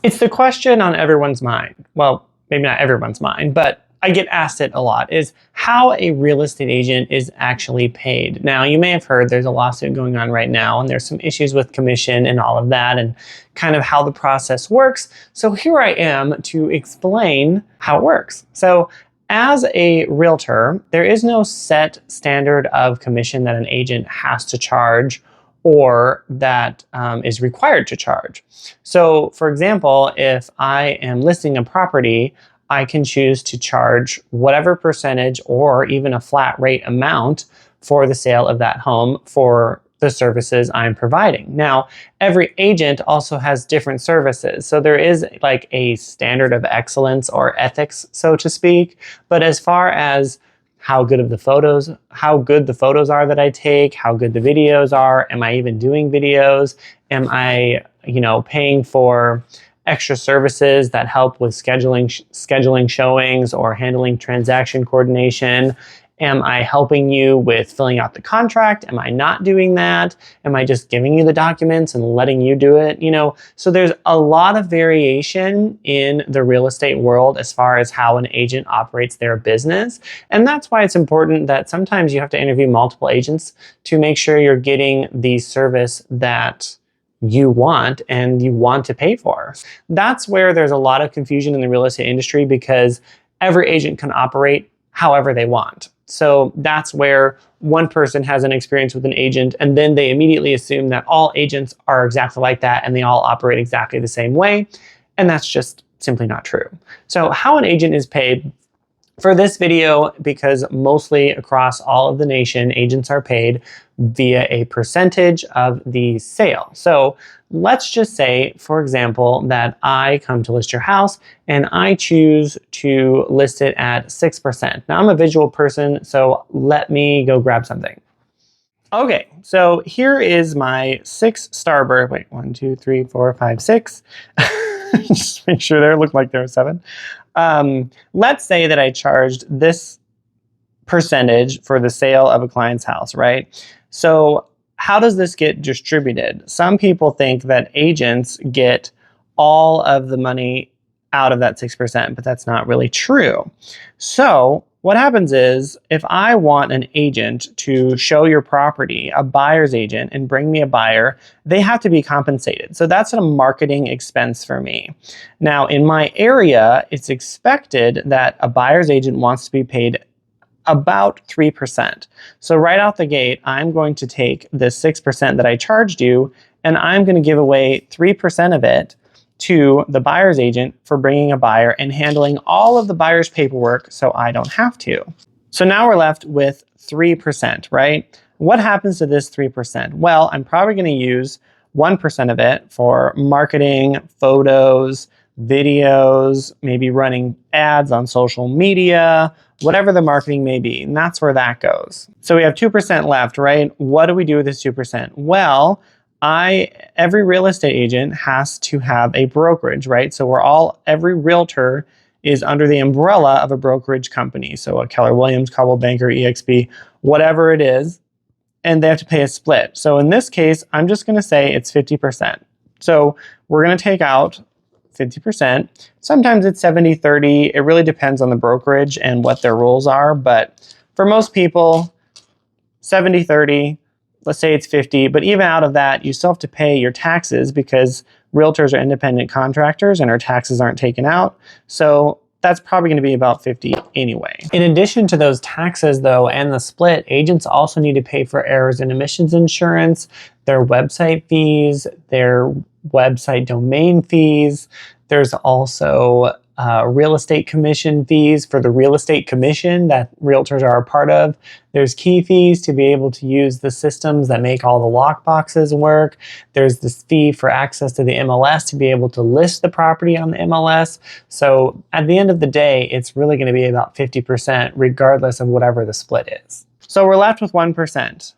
It's the question on everyone's mind. Well, maybe not everyone's mind, but I get asked it a lot, is how a real estate agent is actually paid. Now, you may have heard there's a lawsuit going on right now, and there's some issues with commission and all of that, and kind of how the process works. So here I am to explain how it works. So as a realtor, there is no set standard of commission that an agent has to charge or that is required to charge. So for example, if I am listing a property, I can choose to charge whatever percentage or even a flat rate amount for the sale of that home for the services I'm providing. Now, every agent also has different services. So there is like a standard of excellence or ethics, so to speak. But as far as how good the photos are that I take, how good the videos are, am I even doing videos? Am I, paying for extra services that help with scheduling showings or handling transaction coordination? Am I helping you with filling out the contract? Am I not doing that? Am I just giving you the documents and letting you do it? So there's a lot of variation in the real estate world as far as how an agent operates their business. And that's why it's important that sometimes you have to interview multiple agents to make sure you're getting the service that you want and you want to pay for. That's where there's a lot of confusion in the real estate industry because every agent can operate however they want. So that's where one person has an experience with an agent and then they immediately assume that all agents are exactly like that and they all operate exactly the same way. And that's just simply not true. So how an agent is paid for this video, because mostly across all of the nation, agents are paid via a percentage of the sale. So let's just say, for example, that I come to list your house and I choose to list it at 6%. Now I'm a visual person, so let me go grab something. Okay, so here is my 6-star bird. Wait, 1, 2, 3, 4, 5, 6. Just make sure there looked like there were 7. Let's say that I charged this percentage for the sale of a client's house, right? So how does this get distributed? Some people think that agents get all of the money out of that 6%, but that's not really true. So what happens is, if I want an agent to show your property, a buyer's agent, and bring me a buyer, they have to be compensated. So that's a marketing expense for me. Now, in my area, it's expected that a buyer's agent wants to be paid about 3%. So right out the gate, I'm going to take the 6% that I charged you, and I'm going to give away 3% of it to the buyer's agent for bringing a buyer and handling all of the buyer's paperwork so I don't have to. So now we're left with 3%, right? What happens to this 3%? Well, I'm probably going to use 1% of it for marketing, photos, videos, maybe running ads on social media, whatever the marketing may be. And that's where that goes. So we have 2% left, right? What do we do with this 2%? Well, every real estate agent has to have a brokerage, right? So every realtor is under the umbrella of a brokerage company. So a Keller Williams, Coldwell Banker, EXP, whatever it is, and they have to pay a split. So in this case, I'm just going to say it's 50%. So we're going to take out 50%. Sometimes it's 70-30. It really depends on the brokerage and what their rules are. But for most people, 70-30. Let's say it's 50, but even out of that, you still have to pay your taxes because realtors are independent contractors and our taxes aren't taken out. So that's probably going to be about 50 anyway. In addition to those taxes though, and the split, agents also need to pay for errors and omissions insurance, their website fees, their website domain fees. There's also real estate commission fees for the real estate commission that realtors are a part of. There's key fees to be able to use the systems that make all the lock boxes work. There's this fee for access to the MLS to be able to list the property on the MLS. So at the end of the day, it's really going to be about 50% regardless of whatever the split is. So we're left with 1%.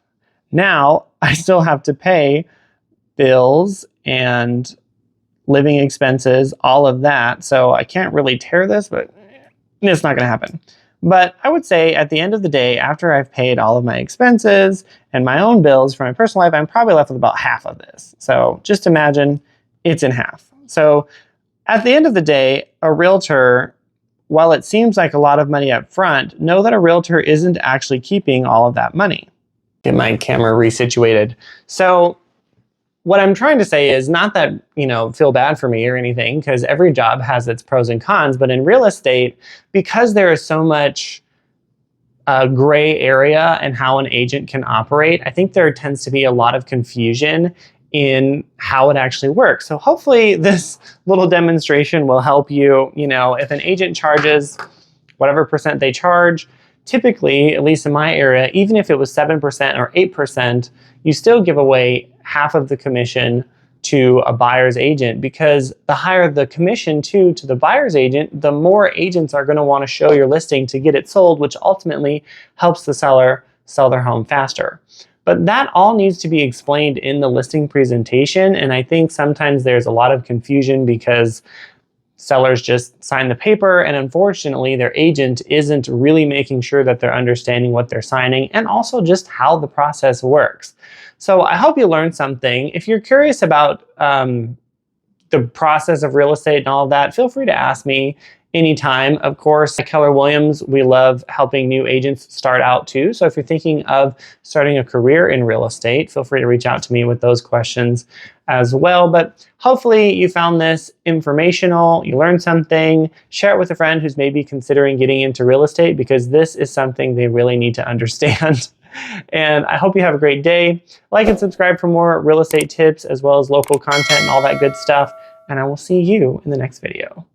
Now I still have to pay bills and living expenses, all of that. So I can't really tear this, but it's not going to happen. But I would say at the end of the day, after I've paid all of my expenses and my own bills for my personal life, I'm probably left with about half of this. So just imagine it's in half. So At the end of the day, a realtor, while it seems like a lot of money up front, know that a realtor isn't actually keeping all of that money. Get my camera resituated. So what I'm trying to say is not that, feel bad for me or anything, because every job has its pros and cons, but in real estate, because there is so much gray area in how an agent can operate, I think there tends to be a lot of confusion in how it actually works. So hopefully this little demonstration will help you. If an agent charges whatever percent they charge, typically, at least in my area, even if it was 7% or 8%, you still give away half of the commission to a buyer's agent, because the higher the commission to the buyer's agent, the more agents are going to want to show your listing to get it sold, which ultimately helps the seller sell their home faster. But that all needs to be explained in the listing presentation, and I think sometimes there's a lot of confusion because sellers just sign the paper, and unfortunately their agent isn't really making sure that they're understanding what they're signing and also just how the process works. So I hope you learned something. If you're curious about the process of real estate and all of that, feel free to ask me anytime. Of course, at Keller Williams, we love helping new agents start out too. So if you're thinking of starting a career in real estate, feel free to reach out to me with those questions as well. But hopefully you found this informational, you learned something. Share it with a friend who's maybe considering getting into real estate, because this is something they really need to understand. And I hope you have a great day. Like and subscribe for more real estate tips as well as local content and all that good stuff. And I will see you in the next video.